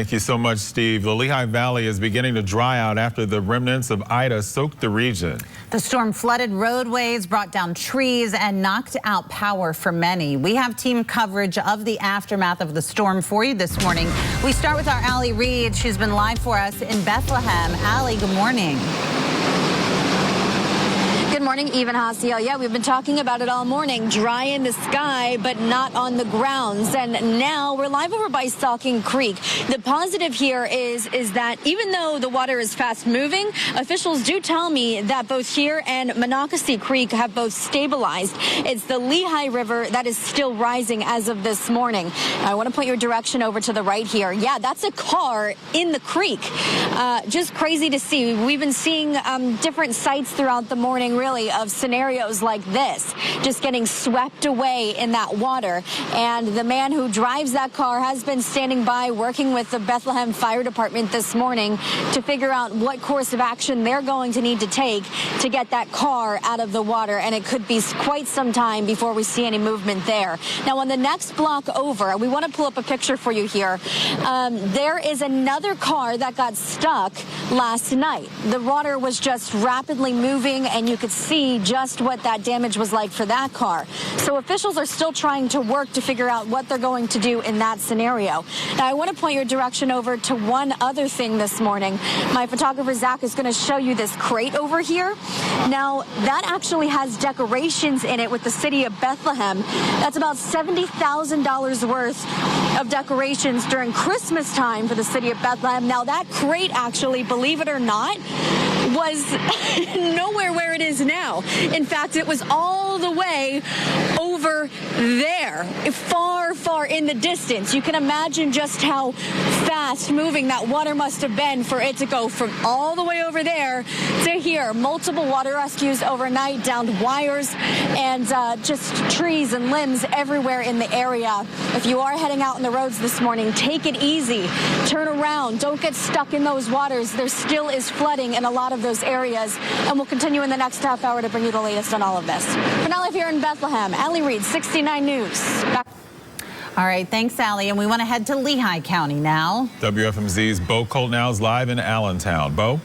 Thank you so much, Steve. The Lehigh Valley is beginning to dry out after the remnants of Ida soaked the region. The storm flooded roadways, brought down trees, and knocked out power for many. We have team coverage of the aftermath of the storm for you this morning. We start with our Allie Reed. She's been live for us in Bethlehem. Allie, good morning. Good morning, Eve and Hasiel. Yeah, we've been talking about it all morning. Dry in the sky, but not on the grounds. And now we're live over by Stalking Creek. The positive here is that even though the water is fast moving, officials do tell me that both here and Monocacy Creek have both stabilized. It's the Lehigh River that is still rising as of this morning. I want to point your direction over to the right here. Yeah, that's a car in the creek. Just crazy to see. We've been seeing different sights throughout the morning, really, of scenarios like this, just getting swept away in that water. And the man who drives that car has been standing by working with the Bethlehem Fire Department this morning to figure out what course of action they're going to need to take to get that car out of the water. And it could be quite some time before we see any movement there. Now, on the next block over, we want to pull up a picture for you here. There is another car that got stuck last night. The water was just rapidly moving, and you could see just what that damage was like for that car. So officials are still trying to work to figure out what they're going to do in that scenario. Now, I want to point your direction over to one other thing this morning. My photographer, Zach, is going to show you this crate over here. Now, that actually has decorations in it with the city of Bethlehem. That's about $70,000 worth of decorations during Christmas time for the city of Bethlehem. Now, that crate actually, believe it or not, was nowhere where it is now. In fact, it was all the way over there, far, far in the distance. You can imagine just how fast moving that water must have been for it to go from all the way over there to here. Multiple water rescues overnight, downed wires, and just trees and limbs everywhere in the area. If you are heading out on the roads this morning, take it easy. Turn around. Don't get stuck in those waters. There still is flooding in a lot of those areas, and we'll continue in the next half hour to bring you the latest on all of this. For now, live here in Bethlehem, Allie Reed, 69 News. Back. All right, thanks, Allie. And we want to head to Lehigh County now. WFMZ's Bo Colt now is live in Allentown. Bo?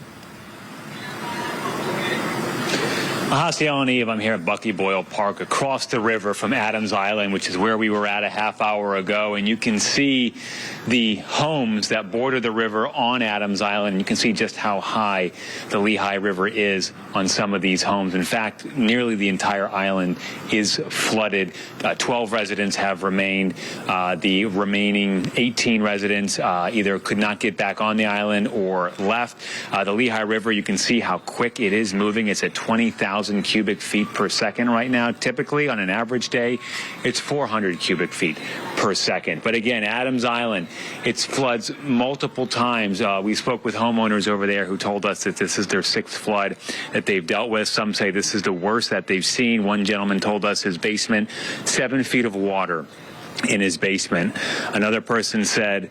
Hasiel and Eve, I'm here at Bucky Boyle Park across the river from Adams Island, which is where we were at a half hour ago. And you can see the homes that border the river on Adams Island. You can see just how high the Lehigh River is on some of these homes. In fact, nearly the entire island is flooded. 12 residents have remained. The remaining 18 residents either could not get back on the island or left. The Lehigh River, you can see how quick it is moving. It's at 20,000 cubic feet per second right now. Typically, on an average day, it's 400 cubic feet per second. But again, Adams Island, it floods multiple times. We spoke with homeowners over there who told us that this is their 6th flood that they've dealt with. Some say this is the worst that they've seen. One gentleman told us his basement, 7 feet of water in his basement. Another person said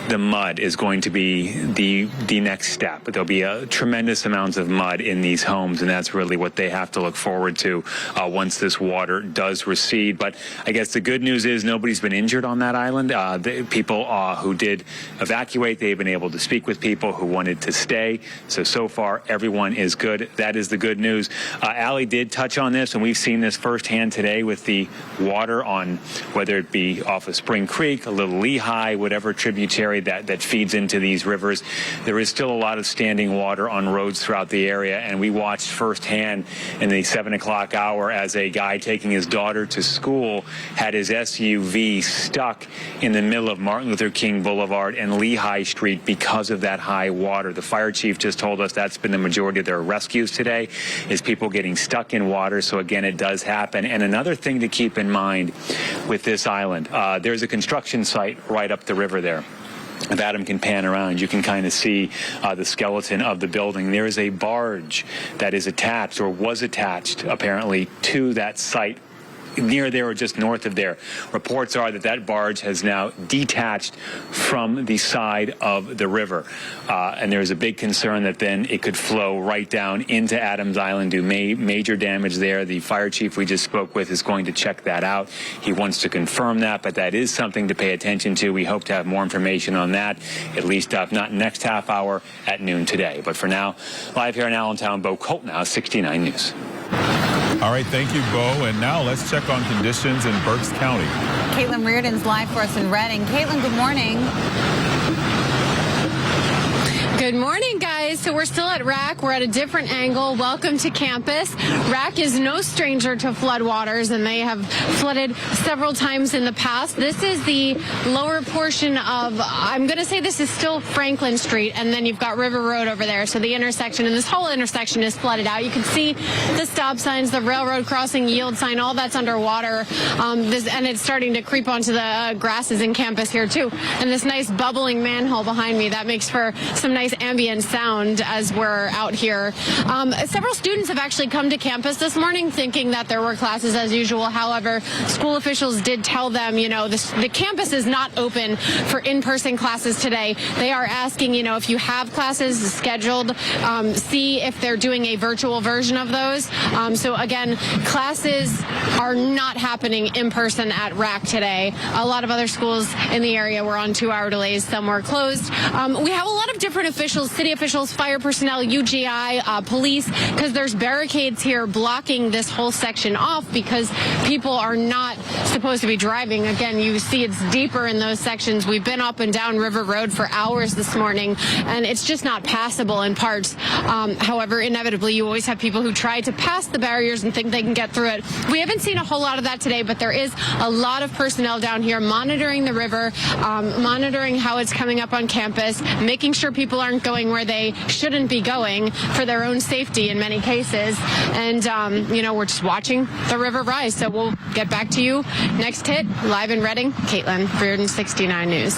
the mud is going to be the next step. There'll be tremendous amounts of mud in these homes, and that's really what they have to look forward to once this water does recede. But I guess the good news is nobody's been injured on that island. The people who did evacuate, they've been able to speak with people who wanted to stay. So far, everyone is good. That is the good news. Allie did touch on this, and we've seen this firsthand today with the water on, whether it be off of Spring Creek, a little Lehigh, whatever tributary that feeds into these rivers. There is still a lot of standing water on roads throughout the area, and we watched firsthand in the 7 o'clock hour as a guy taking his daughter to school had his SUV stuck in the middle of Martin Luther King Boulevard and Lehigh Street because of that high water. The fire chief just told us that's been the majority of their rescues today, is people getting stuck in water. So again, it does happen. And another thing to keep in mind with this island, there's a construction site right up the river there. If Adam can pan around, you can kind of see the skeleton of the building. There is a barge that is attached, or was attached, apparently, to that site near there or just north of there. Reports are that that barge has now detached from the side of the river. And there's a big concern that then it could flow right down into Adams Island, do major damage there. The fire chief we just spoke with is going to check that out. He wants to confirm that, but that is something to pay attention to. We hope to have more information on that, at least if not next half hour, at noon today. But for now, live here in Allentown, Bo Colt now, 69 News. All right, thank you, Bo. And now let's check on conditions in Berks County. Caitlin Reardon's live for us in Reading. Caitlin, good morning. Good morning, guys. So we're still at RAC. We're at a different angle. Welcome to campus. RAC is no stranger to floodwaters, and they have flooded several times in the past. This is the lower portion of, I'm going to say this is still Franklin Street, and then you've got River Road over there. So the intersection, and this whole intersection is flooded out. You can see the stop signs, the railroad crossing yield sign, all that's underwater. And it's starting to creep onto the grasses in campus here, too. And this nice bubbling manhole behind me, that makes for some nice ambient sound as we're out here. Several students have actually come to campus this morning thinking that there were classes as usual. However, school officials did tell them, you know, the campus is not open for in-person classes today. They are asking, you know, if you have classes scheduled, see if they're doing a virtual version of those. So again, classes are not happening in person at RAC today. A lot of other schools in the area were on 2-hour delays. Some were closed. We have a lot of different officials, city officials, fire personnel, UGI, police, because there's barricades here blocking this whole section off because people are not supposed to be driving. Again, you see it's deeper in those sections. We've been up and down River Road for hours this morning, and it's just not passable in parts. However, inevitably, you always have people who try to pass the barriers and think they can get through it. We haven't seen a whole lot of that today, but there is a lot of personnel down here monitoring the river, monitoring how it's coming up on campus, making sure people aren't going where they shouldn't be going for their own safety in many cases. And, you know, we're just watching the river rise. So we'll get back to you next hit, live in Reading. Caitlin Reardon, 69 News.